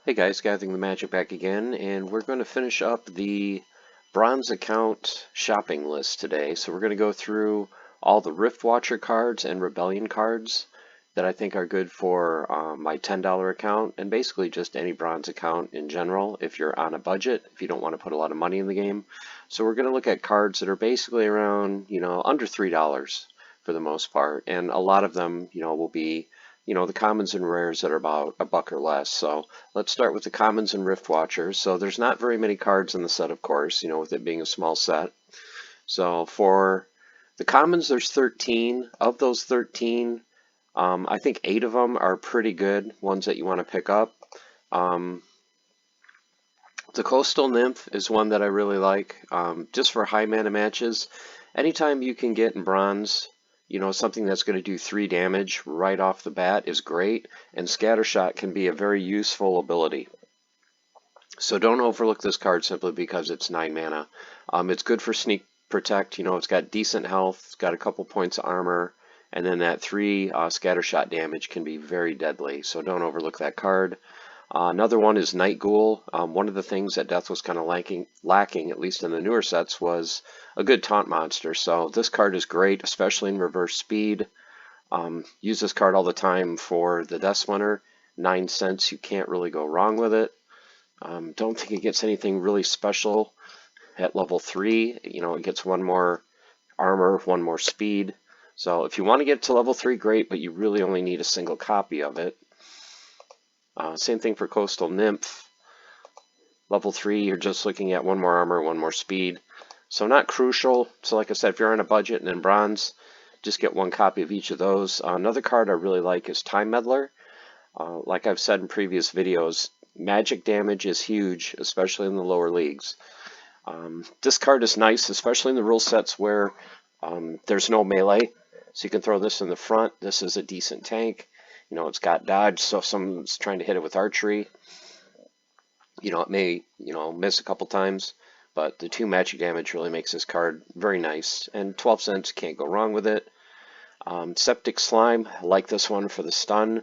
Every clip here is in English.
Hey guys, Gathering the Magic back again, and we're going to finish up the bronze account shopping list today. So we're going to go through all the Riftwatcher cards and Rebellion cards that I think are good for my $10 account, and basically just any bronze account in general if you're on a budget, if you don't want to put a lot of money in the game. So we're going to look at cards that are basically around, under $3 for the most part, and a lot of them, will be the commons and rares that are about a buck or less. So let's start with the commons and Riftwatchers. So there's not very many cards in the set, of course, with it being a small set. So for the commons, there's 13. Of those 13, I think 8 of them are pretty good, ones that you want to pick up. The Coastal Nymph is one that I really like, just for high mana matches. Anytime you can get in bronze, something that's going to do 3 damage right off the bat is great, and Scattershot can be a very useful ability. So don't overlook this card simply because it's 9 mana. It's good for Sneak Protect, it's got decent health, it's got a couple points of armor, and then that 3 Scattershot damage can be very deadly, so don't overlook that card. Another one is Night Ghoul. One of the things that Death was kind of lacking, at least in the newer sets, was a good taunt monster. So this card is great, especially in reverse speed. Use this card all the time for the Death Splinter. 9 cents, you can't really go wrong with it. Don't think it gets anything really special at level 3. It gets 1 more armor, 1 more speed. So if you want to get to level 3, great, but you really only need a single copy of it. Same thing for Coastal Nymph. Level 3, you're just looking at 1 more armor, 1 more speed. So not crucial. So like I said, if you're on a budget and in bronze, just get 1 copy of each of those. Another card I really like is Time Meddler. Like I've said in previous videos, magic damage is huge, especially in the lower leagues. This card is nice, especially in the rule sets where there's no melee. So you can throw this in the front. This is a decent tank. It's got dodge, so if someone's trying to hit it with archery, it may, miss a couple times, but the 2 magic damage really makes this card very nice, and 12 cents, can't go wrong with it. Septic Slime, I like this one for the stun.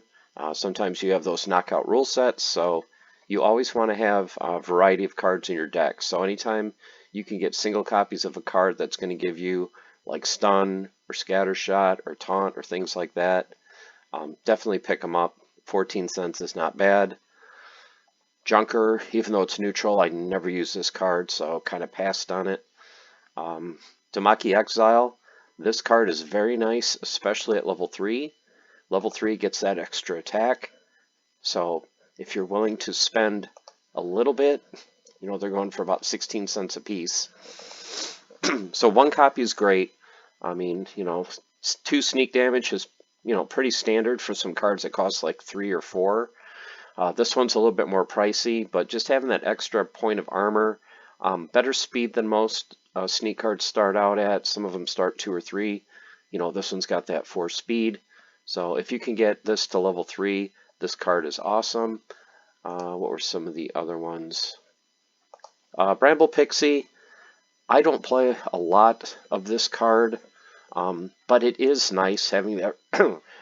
Sometimes you have those knockout rule sets, so you always want to have a variety of cards in your deck. So anytime you can get single copies of a card that's going to give you like stun or scattershot or taunt or things like that, definitely pick them up. 14 cents is not bad. Junker, even though it's neutral, I never use this card, so kind of passed on it. Tamaki Exile, this card is very nice, especially at level 3. Level 3 gets that extra attack, so if you're willing to spend a little bit, they're going for about 16 cents a piece. So 1 copy is great. I mean, 2 sneak damage is pretty standard for some cards that cost like 3 or 4. This one's a little bit more pricey, but just having that extra point of armor, better speed than most sneak cards start out at. Some of them start 2 or 3. This one's got that 4 speed. So if you can get this to level 3, this card is awesome. What were some of the other ones? Bramble Pixie. I don't play a lot of this card. But it is nice having that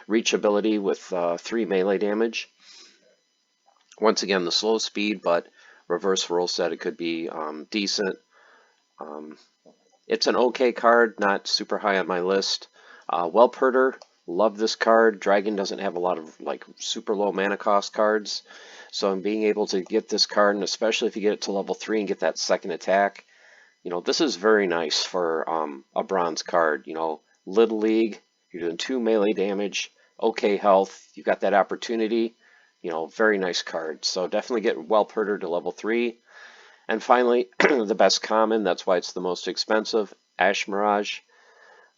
reach ability with 3 melee damage. Once again, the slow speed, but reverse rule set, it could be decent. It's an okay card, not super high on my list. Whelp Herder, love this card. Dragon doesn't have a lot of like super low mana cost cards, so being able to get this card, and especially if you get it to level 3 and get that second attack, this is very nice for a bronze card. Little League, you're doing 2 melee damage, okay health, you've got that opportunity, very nice card. So definitely get Whelp Herder to level 3. And finally, the best common, that's why it's the most expensive, Ash Mirage.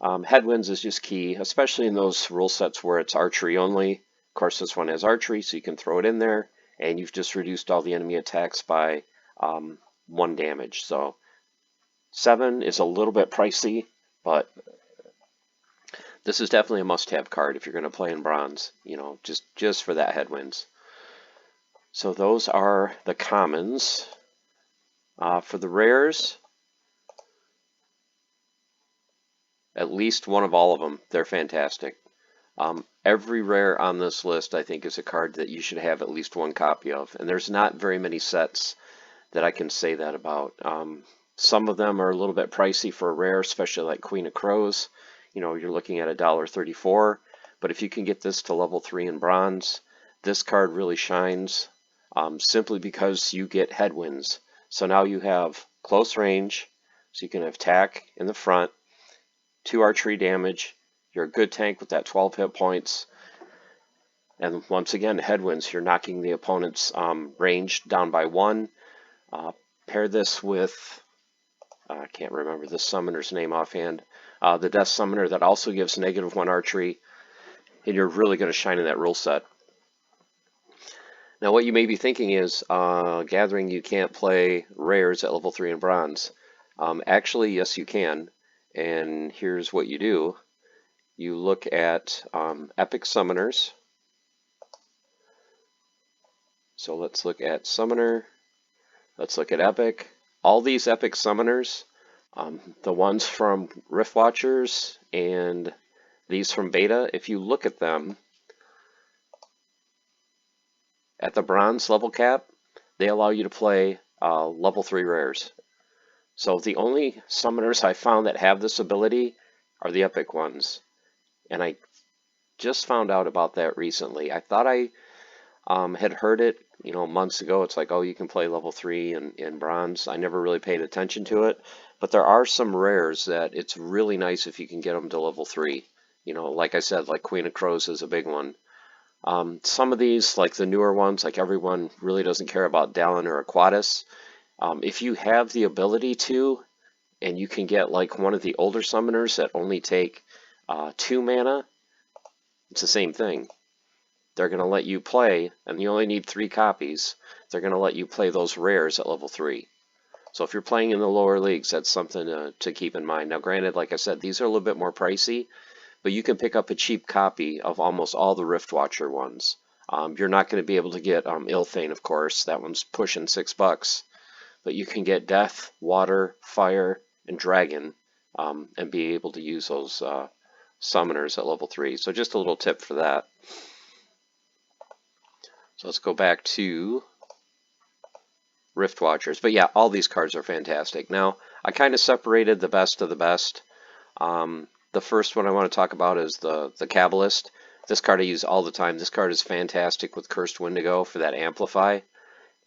Headwinds is just key, especially in those rule sets where it's archery only. Of course, this one has archery, so you can throw it in there, and you've just reduced all the enemy attacks by 1 damage. So 7 is a little bit pricey, but this is definitely a must-have card if you're going to play in bronze, just for that headwinds. So those are the commons. For the rares, at least one of all of them, they're fantastic. Every rare on this list, I think, is a card that you should have at least one copy of, and there's not very many sets that I can say that about. Some of them are a little bit pricey for a rare, especially like Queen of Crows. You know, you're looking at $1.34, but if you can get this to level 3 in bronze, this card really shines simply because you get headwinds. So now you have close range, so you can have attack in the front, 2 archery damage, you're a good tank with that 12 hit points, and once again, headwinds, you're knocking the opponent's range down by 1. Pair this with, I can't remember the summoner's name offhand, the Death Summoner that also gives -1 archery, and you're really going to shine in that rule set. Now what you may be thinking is, Gathering, you can't play rares at level 3 in bronze. Actually, yes you can, and here's what you do. You look at Epic Summoners. So let's look at Summoner, let's look at Epic. All these Epic Summoners, the ones from Riftwatchers and these from Beta, if you look at them, at the bronze level cap, they allow you to play level 3 rares. So the only summoners I found that have this ability are the epic ones. And I just found out about that recently. I thought I had heard it, months ago. It's like, oh, you can play level 3 in bronze. I never really paid attention to it. But there are some rares that it's really nice if you can get them to level 3. Like I said, like Queen of Crows is a big one. Some of these, like the newer ones, like everyone really doesn't care about Dallin or Aquatis. If you have the ability to, and you can get like one of the older summoners that only take 2 mana, it's the same thing. They're going to let you play, and you only need 3 copies, they're going to let you play those rares at level 3. So if you're playing in the lower leagues, that's something to keep in mind. Now granted, like I said, these are a little bit more pricey, but you can pick up a cheap copy of almost all the Riftwatcher ones. You're not going to be able to get Ilthane, of course. That one's pushing $6. But you can get Death, Water, Fire, and Dragon, and be able to use those summoners at level 3. So just a little tip for that. So let's go back to Riftwatchers. But yeah, all these cards are fantastic. Now, I kind of separated the best of the best. The first one I want to talk about is the Kabbalist. This card I use all the time. This card is fantastic with Cursed Wendigo for that Amplify.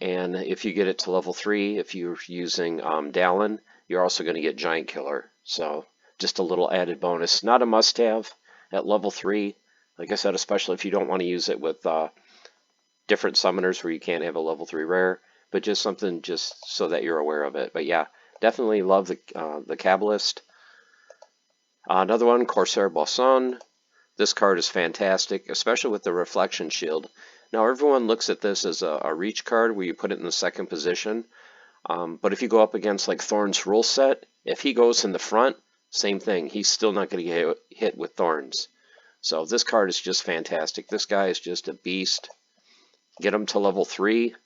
And if you get it to level 3, if you're using Dallin, you're also going to get Giant Killer. So just a little added bonus. Not a must-have at level 3. Like I said, especially if you don't want to use it with different summoners where you can't have a level 3 rare. But just something just so that you're aware of it. But yeah, definitely love the Kabbalist. Another one, Corsair Boisson. This card is fantastic, especially with the Reflection Shield. Now everyone looks at this as a reach card where you put it in the second position. But if you go up against like Thorn's rule set, if he goes in the front, same thing. He's still not going to get hit with Thorns. So this card is just fantastic. This guy is just a beast. Get him to level 3.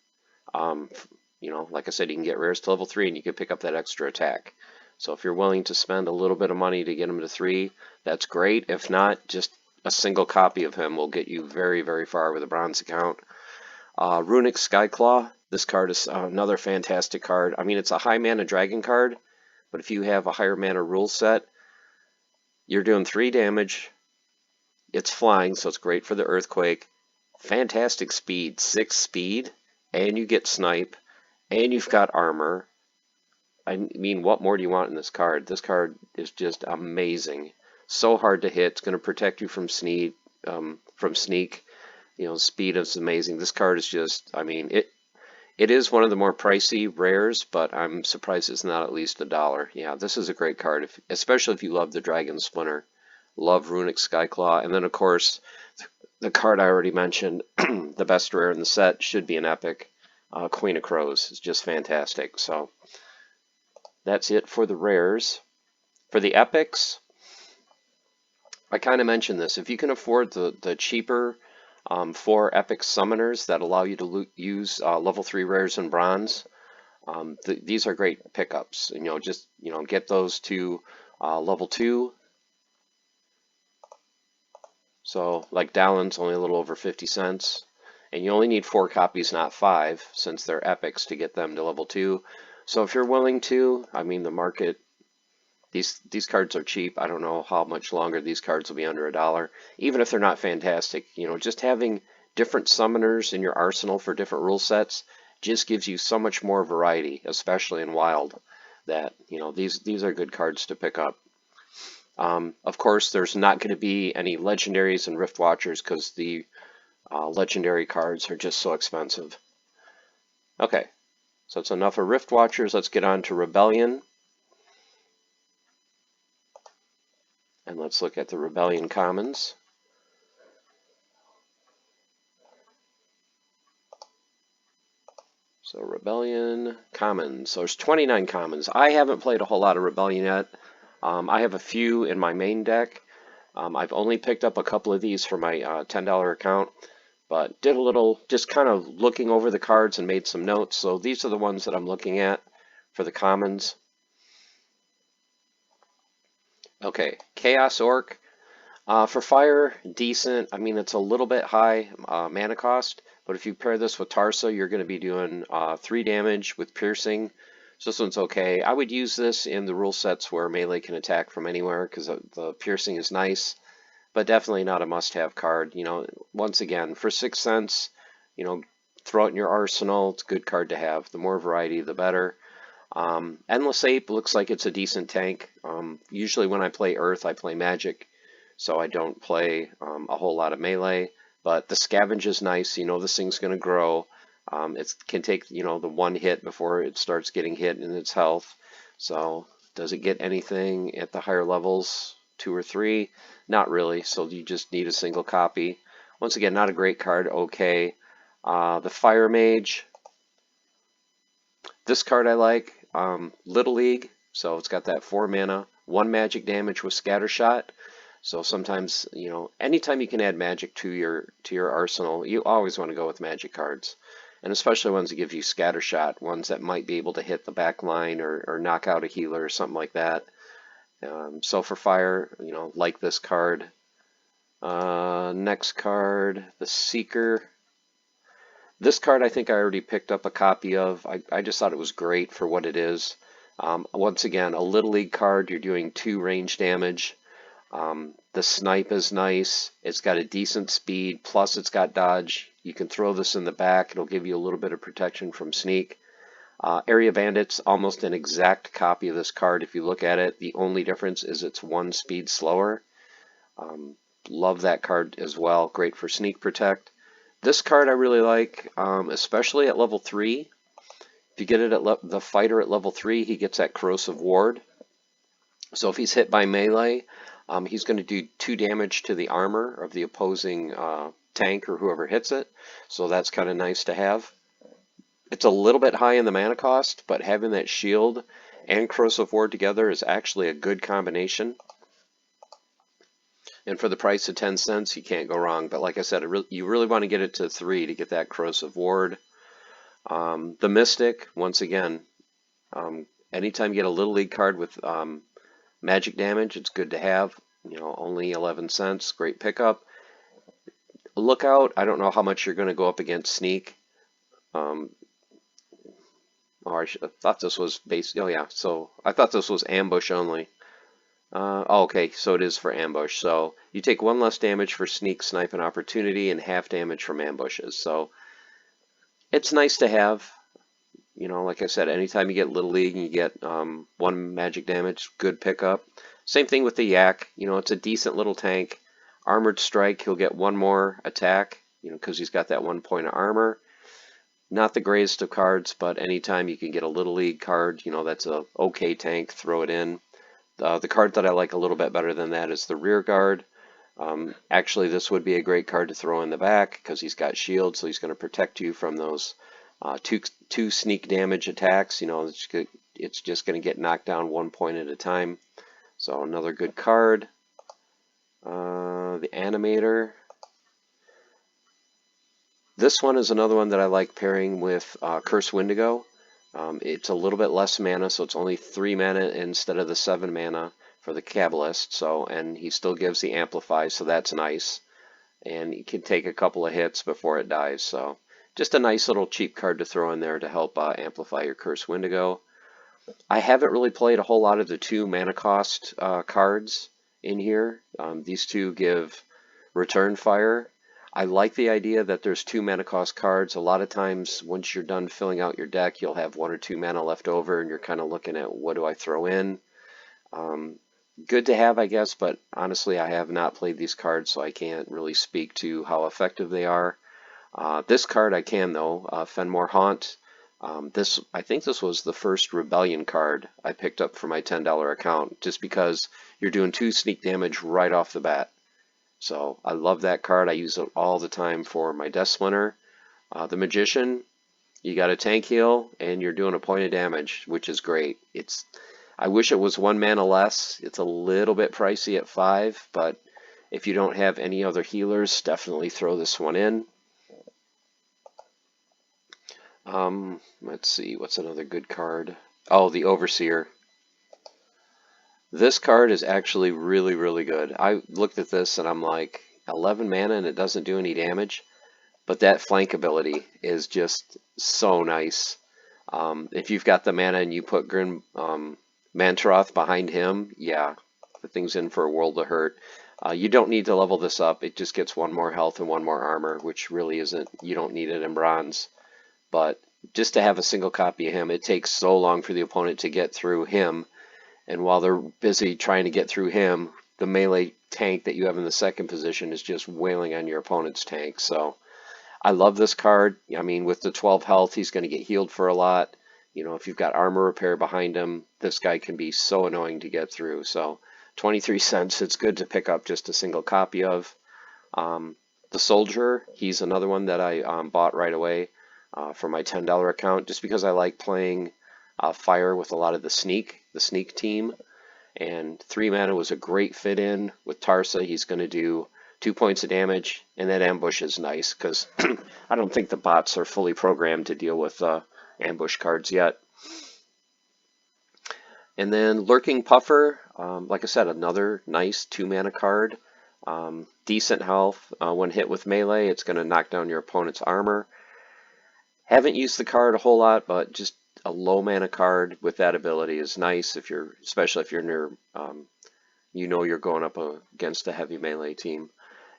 Like I said, you can get rares to level 3 and you can pick up that extra attack. So if you're willing to spend a little bit of money to get him to 3, that's great. If not, just a single copy of him will get you very, very far with a bronze account. Runic Skyclaw. This card is another fantastic card. I mean, it's a high mana dragon card, but if you have a higher mana rule set, you're doing 3 damage. It's flying, so it's great for the Earthquake. Fantastic speed, 6 speed, and you get snipe, and you've got armor. I mean, what more do you want in this card? This card is just amazing. So hard to hit. It's going to protect you from sneak. Speed is amazing. This card is just, I mean, it is one of the more pricey rares, but I'm surprised it's not at least $1. Yeah, this is a great card, especially if you love the Dragon Splinter. Love Runic Skyclaw. And then, of course, the card I already mentioned, the best rare in the set, should be an epic. Queen of Crows is just fantastic. So that's it for the rares. For the epics, I kind of mentioned this. If you can afford the cheaper 4 epic summoners that allow you to use level 3 rares in bronze, these are great pickups. Get those to level 2. So like Dowlin's only a little over 50 cents. And you only need 4 copies, not 5, since they're epics to get them to level 2. So if you're willing to, I mean the market, these cards are cheap. I don't know how much longer these cards will be under $1. Even if they're not fantastic, you know, just having different summoners in your arsenal for different rule sets just gives you so much more variety, especially in Wild, that, you know, these are good cards to pick up. Of course, there's not going to be any legendaries and Riftwatchers because the legendary cards are just so expensive. Okay, so it's enough of Riftwatchers. Let's get on to Rebellion. And let's look at the Rebellion commons. So Rebellion commons. So there's 29 commons. I haven't played a whole lot of Rebellion yet. I have a few in my main deck. I've only picked up a couple of these for my $10 account, but did a little just kind of looking over the cards and made some notes. So these are the ones that I'm looking at for the commons. Okay, Chaos Orc. For fire, decent. I mean, it's a little bit high mana cost, but if you pair this with Tarsa, you're going to be doing 3 damage with piercing. So this one's okay. I would use this in the rule sets where melee can attack from anywhere because the piercing is nice, but definitely not a must-have card. You know, once again, for 6 cents, you know, throw it in your arsenal. It's a good card to have. The more variety, the better. Endless Ape looks like it's a decent tank. Usually when I play Earth, I play Magic, so I don't play a whole lot of melee. But the Scavenge is nice. You know this thing's going to grow. It can take, you know, the 1 hit before it starts getting hit in its health. So does it get anything at the higher levels, 2 or 3? Not really. So you just need a single copy. Once again, not a great card. Okay. The Fire Mage. This card I like. Little League. So it's got that 4 mana, 1 magic damage with Scattershot. So sometimes, you know, anytime you can add magic to your arsenal, you always want to go with magic cards. And especially ones that give you Scattershot, ones that might be able to hit the back line or knock out a healer or something like that. So for fire, you know, like this card. Next card, the Seeker. This card I think I already picked up a copy of. I just thought it was great for what it is. Once again, a Little League card, you're doing 2 range damage. The snipe is nice. It's got a decent speed, plus it's got dodge. You can throw this in the back. It'll give you a little bit of protection from sneak. Area Bandit's almost an exact copy of this card if you look at it. The only difference is it's 1 speed slower. Love that card as well. Great for sneak protect. This card I really like, especially at level 3. If you get it at the fighter at level 3, he gets that corrosive ward. So if he's hit by melee, he's going to do 2 damage to the armor of the opposing tank or whoever hits it. So that's kind of nice to have. It's a little bit high in the mana cost, but having that shield and corrosive ward together is actually a good combination. And for the price of 10 cents, you can't go wrong. But like I said, you really want to get it to 3 to get that corrosive ward. The Mystic, once again, anytime you get a Little League card with magic damage, it's good to have. You know, only 11 cents, great pickup. Lookout, I don't know how much you're going to go up against Sneak. I thought this was oh yeah, so I thought this was ambush only. Okay, so it is for ambush. So you take 1 less damage for sneak, snipe, and opportunity, and half damage from ambushes. So it's nice to have. You know, like I said, anytime you get Little League and you get 1 magic damage, good pickup. Same thing with the Yak. You know, it's a decent little tank. Armored Strike, he'll get 1 more attack, you know, because he's got that 1 point of armor. Not the greatest of cards, but anytime you can get a Little League card, you know, that's a okay tank, throw it in. The card that I like a little bit better than that is the Rear Guard. Actually, this would be a great card to throw in the back because he's got shield, so he's going to protect you from those two sneak damage attacks. You know, it's just going to get knocked down 1 point at a time. So another good card. The Animator. This one is another one that I like pairing with Curse Wendigo. It's a little bit less mana, so it's only 3 mana instead of the 7 mana for the Kabbalist. So, and he still gives the Amplify, so that's nice. and it can take a couple of hits before it dies. So just a nice little cheap card to throw in there to help amplify your Cursed Wendigo. I haven't really played a whole lot of the 2 mana cost cards in here. These two give return fire. I like the idea that there's 2 mana cost cards. A lot of times once you're done filling out your deck, you'll have 1 or 2 mana left over and you're kind of looking at what do I throw in. Good to have, I guess, but honestly I have not played these cards, so I can't really speak to how effective they are. This card I can though, Fenmore Haunt. I think this was the first Rebellion card I picked up for my $10 account, just because you're doing 2 sneak damage right off the bat. So I love that card. I use it all the time for my Death Splinter. The Magician, you got a tank heal and you're doing a point of damage, which is great. I wish it was 1 mana less. It's a little bit pricey at 5, but if you don't have any other healers, definitely throw this one in. Let's see, what's another good card? Oh, the Overseer. This card is actually really, really good. I looked at this and I'm like, 11 mana and it doesn't do any damage, but that flank ability is just so nice. If you've got the mana and you put Grim Mantaroth behind him, yeah, the thing's in for a world of hurt. You don't need to level this up. It just gets 1 more health and 1 more armor, which really isn't, you don't need it in bronze. But just to have a single copy of him, it takes so long for the opponent to get through him. And while they're busy trying to get through him, the melee tank that you have in the second position is just wailing on your opponent's tank. So I love this card. I mean, with the 12 health, he's going to get healed for a lot. You know, if you've got armor repair behind him, this guy can be so annoying to get through. So 23 cents, it's good to pick up just a single copy of. The Soldier, he's another one that I bought right away for my $10 account, just because I like playing fire with a lot of the sneak team. And 3 mana was a great fit in with Tarsa. He's going to do 2 points of damage, and that ambush is nice because I don't think the bots are fully programmed to deal with ambush cards yet. And then Lurking Puffer, like I said, another nice 2 mana card. Decent health. When hit with melee, it's going to knock down your opponent's armor. Haven't used the card a whole lot, but just a low mana card with that ability is nice, especially if you're near, you're going up against a heavy melee team.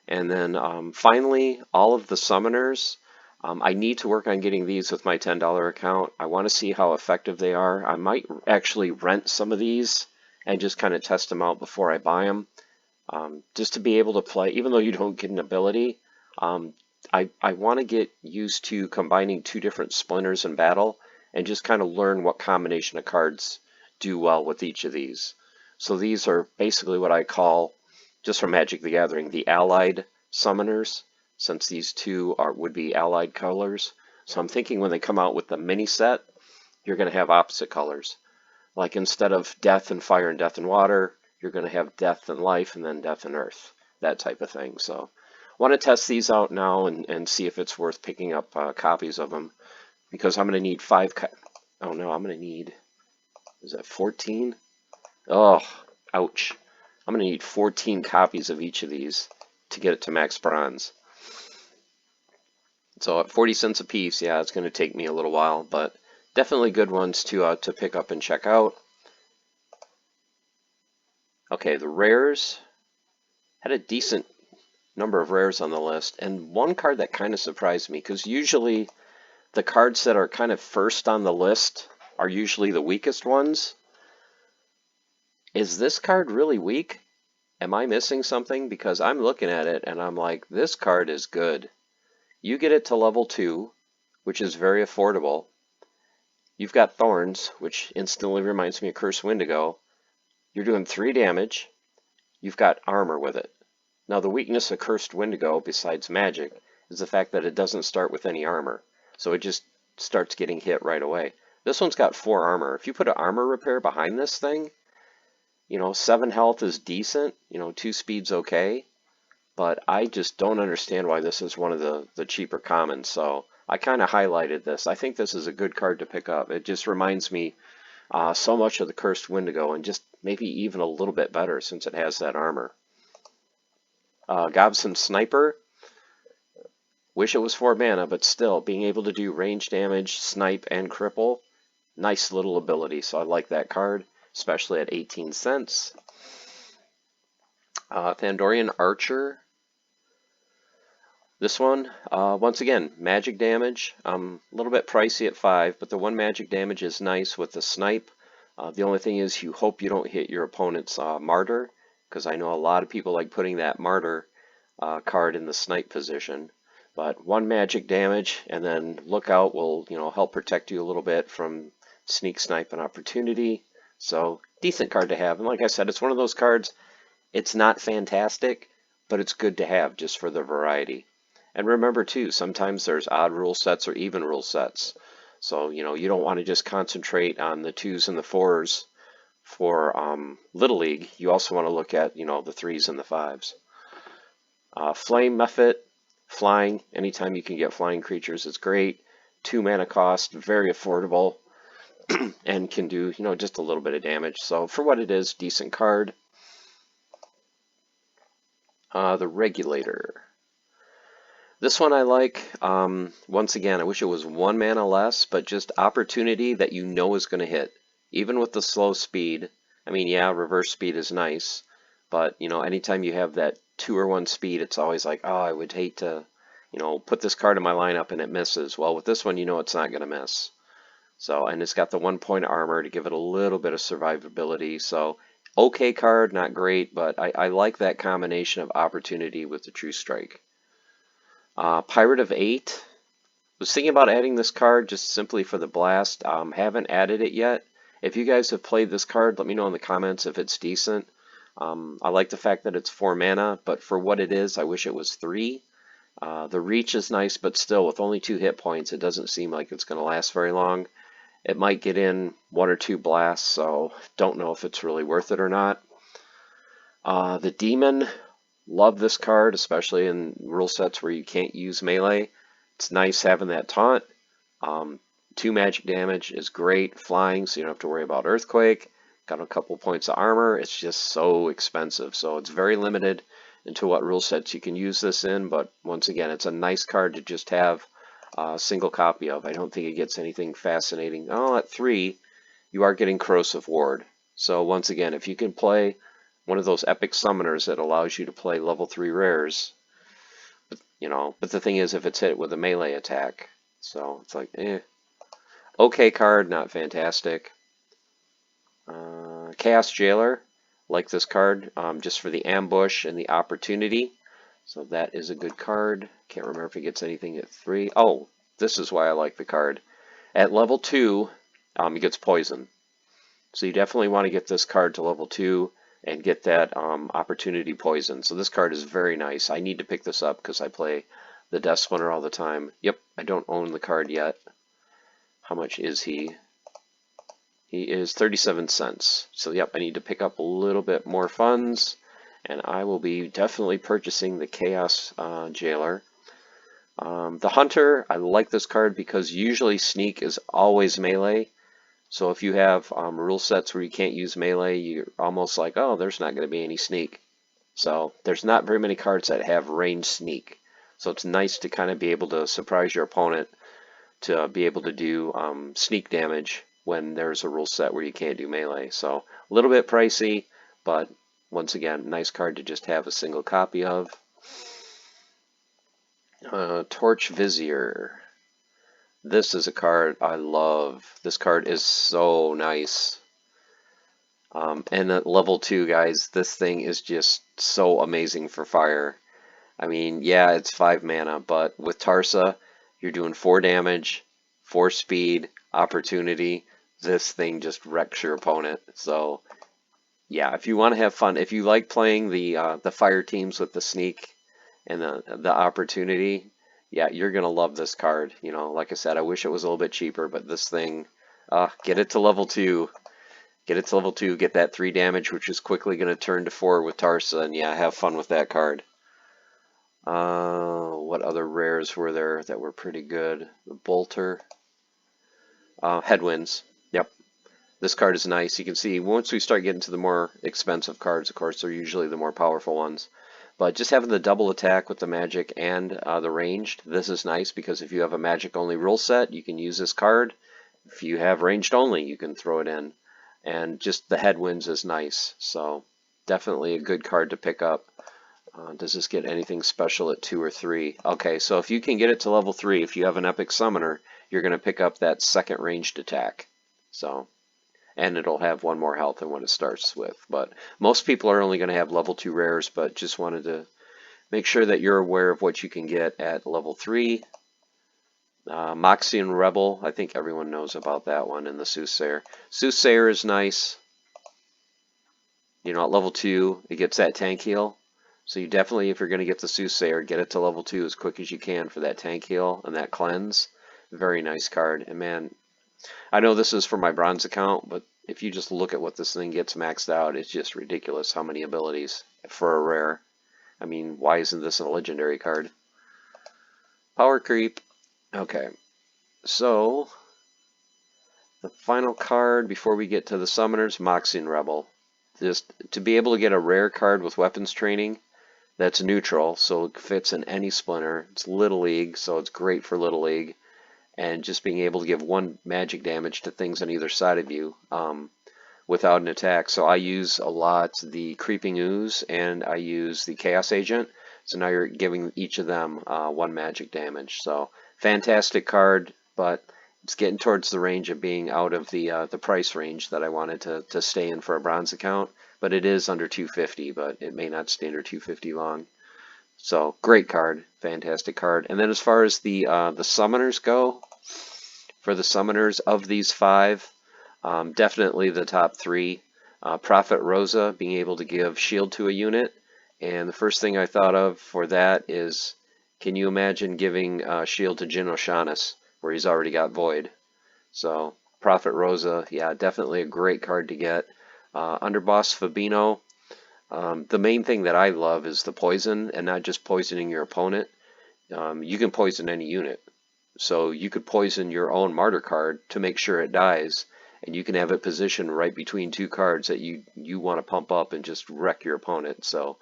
And then finally, all of the summoners. I need to work on getting these with my $10 account. I want to see how effective they are. I might actually rent some of these and just kind of test them out before I buy them, just to be able to play, even though you don't get an ability. I want to get used to combining 2 different splinters in battle and just kind of learn what combination of cards do well with each of these. So these are basically what I call, just from Magic the Gathering, the allied summoners, since these 2 would be allied colors. So I'm thinking when they come out with the mini set, you're going to have opposite colors. Like instead of death and fire and death and water, you're going to have death and life and then death and earth, that type of thing. So I want to test these out now and see if it's worth picking up copies of them, because I'm going to need 5. Oh no, I'm going to need, is that 14? Oh, ouch. I'm going to need 14 copies of each of these to get it to max bronze. So at 40 cents a piece, yeah, it's going to take me a little while, but definitely good ones to pick up and check out. Okay, the rares had a decent number of rares on the list, and one card that kind of surprised me, because usually the cards that are kind of first on the list are usually the weakest ones. Is this card really weak? Am I missing something? Because I'm looking at it and I'm like, this card is good. You get it to level 2, which is very affordable. You've got Thorns, which instantly reminds me of Cursed Wendigo. You're doing 3 damage. You've got armor with it. Now the weakness of Cursed Wendigo, besides magic, is the fact that it doesn't start with any armor. So it just starts getting hit right away. This one's got 4 armor. If you put an armor repair behind this thing, 7 health is decent, 2 speed's okay. But I just don't understand why this is one of the cheaper commons. So I kind of highlighted this. I think this is a good card to pick up. It just reminds me so much of the Cursed Wendigo, and just maybe even a little bit better since it has that armor. Gobson Sniper. Wish it was 4 mana, but still, being able to do range damage, snipe, and cripple, nice little ability. So I like that card, especially at 18 cents. Thandorian Archer. This one, once again, magic damage. A little bit pricey at 5, but the 1 magic damage is nice with the snipe. The only thing is you hope you don't hit your opponent's martyr, because I know a lot of people like putting that martyr card in the snipe position. But 1 magic damage, and then lookout will help protect you a little bit from sneak, snipe, and opportunity. So decent card to have. And like I said, it's one of those cards. It's not fantastic, but it's good to have just for the variety. And remember too, sometimes there's odd rule sets or even rule sets. So, you don't want to just concentrate on the 2s and the 4s for Little League. You also want to look at, the 3s and the 5s. Flame Mephit, flying. Anytime you can get flying creatures is great. 2 mana cost, very affordable, and can do, just a little bit of damage. So for what it is, decent card. The Regulator. This one I like. Once again, I wish it was 1 mana less, but just opportunity that is going to hit. Even with the slow speed. I mean, yeah, reverse speed is nice, but, anytime you have that 2 or 1 speed, it's always like, oh, I would hate to, put this card in my lineup and it misses. Well, with this one, it's not going to miss. So, and it's got the 1 point armor to give it a little bit of survivability. So, okay card, not great, but I like that combination of opportunity with the True Strike. Pirate of 8. Was thinking about adding this card just simply for the blast. Haven't added it yet. If you guys have played this card, let me know in the comments if it's decent. I like the fact that it's 4 mana, but for what it is, I wish it was 3. The reach is nice, but still, with only 2 hit points, it doesn't seem like it's going to last very long. It might get in 1 or 2 blasts, so don't know if it's really worth it or not. The Demon. Love this card, especially in rule sets where you can't use melee. It's nice having that taunt. 2 magic damage is great. Flying, so you don't have to worry about Earthquake. Got a couple points of armor. It's just so expensive. So it's very limited into what rule sets you can use this in. But once again, it's a nice card to just have a single copy of. I don't think it gets anything fascinating. Oh, at 3, you are getting Corrosive Ward. So once again, if you can play one of those epic summoners that allows you to play level 3 rares, but the thing is, if it's hit with a melee attack, so it's like, okay card, not fantastic. Chaos Jailer, like this card, just for the ambush and the opportunity, so that is a good card. Can't remember if it gets anything at 3. Oh, this is why I like the card. At level 2, it gets poison, so you definitely want to get this card to level 2 and get that opportunity poison. So this card is very nice. I need to pick this up because I play the Death Splinter all the time. Yep, I don't own the card yet. How much is he? He is 37 cents. So yep, I need to pick up a little bit more funds, and I will be definitely purchasing the Chaos Jailer. The Hunter, I like this card because usually Sneak is always melee. So if you have rule sets where you can't use melee, you're almost like, oh, there's not going to be any sneak. So there's not very many cards that have range sneak. So it's nice to kind of be able to surprise your opponent to be able to do sneak damage when there's a rule set where you can't do melee. So a little bit pricey, but once again, nice card to just have a single copy of. Torch Vizier. This is a card I love. This card is so nice. And at level 2, guys, this thing is just so amazing for fire. I mean, yeah, it's 5 mana, but with Tarsa, you're doing 4 damage, 4 speed, opportunity. This thing just wrecks your opponent. So, yeah, if you want to have fun, if you like playing the fire teams with the sneak and the opportunity, yeah, you're going to love this card. Like I said, I wish it was a little bit cheaper, but this thing, get it to level 2. Get it to level 2, get that 3 damage, which is quickly going to turn to 4 with Tarsa, and yeah, have fun with that card. What other rares were there that were pretty good? The Bolter. Headwinds. Yep. This card is nice. You can see once we start getting to the more expensive cards, of course, they're usually the more powerful ones. But just having the double attack with the magic and the ranged, this is nice because if you have a magic only rule set, you can use this card. If you have ranged only, you can throw it in. And just the headwinds is nice. So definitely a good card to pick up. Does this get anything special at 2 or 3? Okay, so if you can get it to level 3, if you have an epic summoner, you're going to pick up that second ranged attack. So, and it'll have 1 more health than what it starts with. But most people are only going to have level 2 rares, but just wanted to make sure that you're aware of what you can get at level 3. Moxie and Rebel, I think everyone knows about that one, and the Soothsayer. Soothsayer is nice. You know, at level 2, it gets that tank heal. So you definitely, if you're going to get the Soothsayer, get it to level 2 as quick as you can for that tank heal and that cleanse. Very nice card. And man, I know this is for my bronze account, but if you just look at what this thing gets maxed out, it's just ridiculous how many abilities for a rare. I mean, why isn't this a legendary card? Power creep. Okay, so the final card before we get to the summoners, Moxie and Rebel. Just to be able to get a rare card with weapons training that's neutral, so it fits in any splinter. It's Little League, so it's great for Little League. And just being able to give 1 magic damage to things on either side of you without an attack. So I use a lot the Creeping Ooze and I use the Chaos Agent. So now you're giving each of them 1 magic damage. So fantastic card, but it's getting towards the range of being out of the price range that I wanted to stay in for a bronze account. But it is under 250, but it may not stay under 250 long. So great card, fantastic card. And then as far as the summoners go, for the summoners of these 5, definitely the top 3. Prophet Rosa, being able to give shield to a unit. And the first thing I thought of for that is, can you imagine giving shield to Jin O'Shaughnessy, where he's already got Void? So Prophet Rosa, yeah, definitely a great card to get. Underboss Fabino. The main thing that I love is the poison, and not just poisoning your opponent. You can poison any unit. So you could poison your own martyr card to make sure it dies, and you can have it positioned right between 2 cards that you want to pump up and just wreck your opponent. So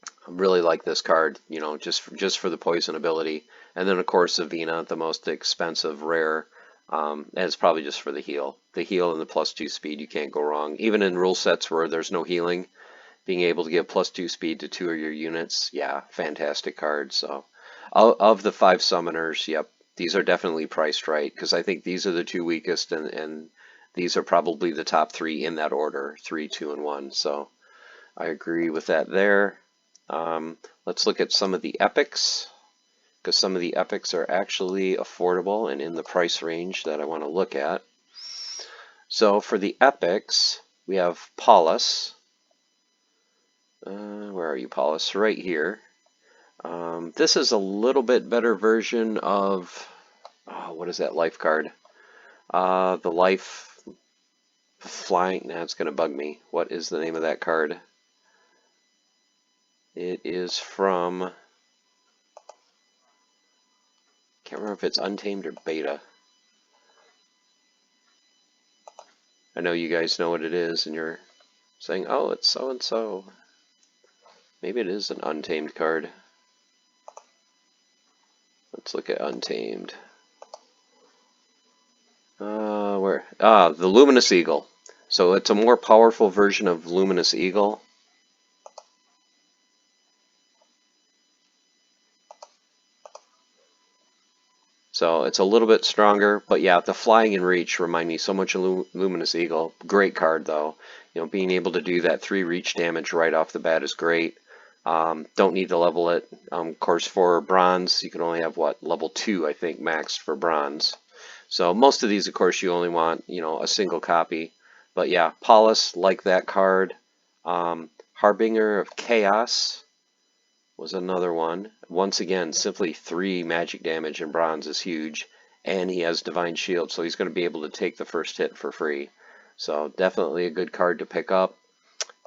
I really like this card, you know, just for the poison ability. And then of course Avina, the most expensive rare. And it's probably just for the heal. The heal and the +2 speed, you can't go wrong. Even in rule sets where there's no healing, being able to give +2 speed to 2 of your units, yeah, fantastic card. So, of the 5 summoners, yep, these are definitely priced right, because I think these are the 2 weakest, and these are probably the top 3 in that order, 3, 2, and 1. So, I agree with that there. Let's look at some of the epics, because some of the epics are actually affordable and in the price range that I want to look at. So for the epics, we have Paulus. Where are you, Paulus? Right here. This is a little bit better version of, what is that life card? The life flying, now it's going to bug me. What is the name of that card? It is from, can't remember if it's Untamed or Beta. I know you guys know what it is, and you're saying, oh, it's so-and-so. Maybe it is an Untamed card. Let's look at Untamed. Where? The Luminous Eagle. So it's a more powerful version of Luminous Eagle. So it's a little bit stronger, but yeah, the flying and reach remind me so much of Luminous Eagle. Great card though. You know, being able to do that 3 reach damage right off the bat is great. Don't need to level it. Of course, for bronze, you can only have what, level 2, I think, maxed for bronze. So most of these, of course, you only want, you know, a single copy. But yeah, Paulus, like that card. Harbinger of Chaos was another one. Once again, simply 3 magic damage in bronze is huge. And he has Divine Shield, so he's going to be able to take the first hit for free. So definitely a good card to pick up.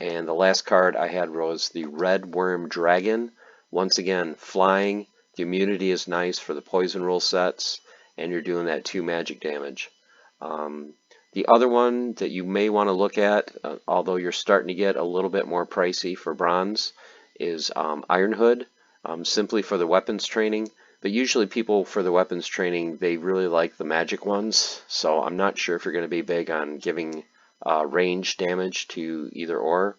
And the last card I had was the Red Worm Dragon. Once again, flying. The immunity is nice for the poison rule sets, and you're doing that 2 magic damage. The other one that you may want to look at, although you're starting to get a little bit more pricey for bronze, is Iron Hood, simply for the weapons training. But usually people for the weapons training, they really like the magic ones. So I'm not sure if you're going to be big on giving range damage to either or,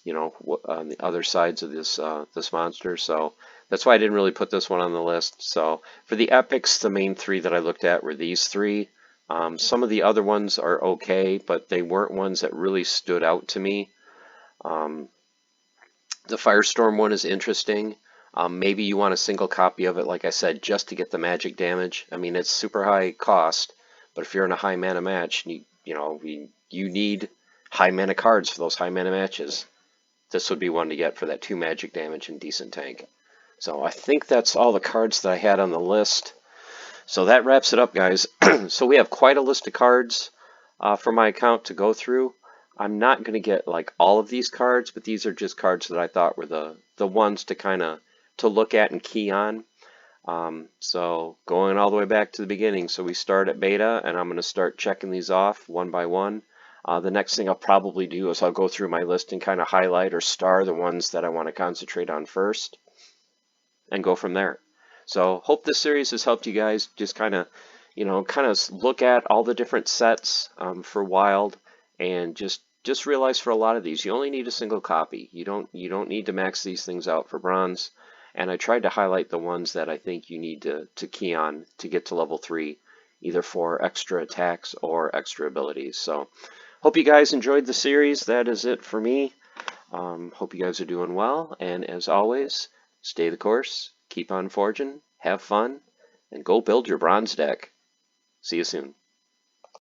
you know, on the other sides of this monster. So that's why I didn't really put this one on the list. So for the epics, the main three that I looked at were these three. Some of the other ones are okay, but they weren't ones that really stood out to me. The Firestorm one is interesting. Maybe you want a single copy of it, like I said, just to get the magic damage. I mean, it's super high cost, but if you're in a high mana match, you need high mana cards for those high mana matches. This would be one to get for that 2 magic damage and decent tank. So I think that's all the cards that I had on the list. So that wraps it up, guys. So we have quite a list of cards for my account to go through. I'm not going to get like all of these cards, but these are just cards that I thought were the ones to kind of to look at and key on. So going all the way back to the beginning. So we start at beta, and I'm going to start checking these off one by one. The next thing I'll probably do is I'll go through my list and kind of highlight or star the ones that I want to concentrate on first and go from there. So hope this series has helped you guys just kind of, look at all the different sets for Wild, and just realize for a lot of these you only need a single copy. You don't need to max these things out for bronze. And I tried to highlight the ones that I think you need to key on to get to level 3, either for extra attacks or extra abilities. So hope you guys enjoyed the series. That is it for me. Hope you guys are doing well, and as always, stay the course, keep on forging, have fun, and go build your bronze deck. See you soon.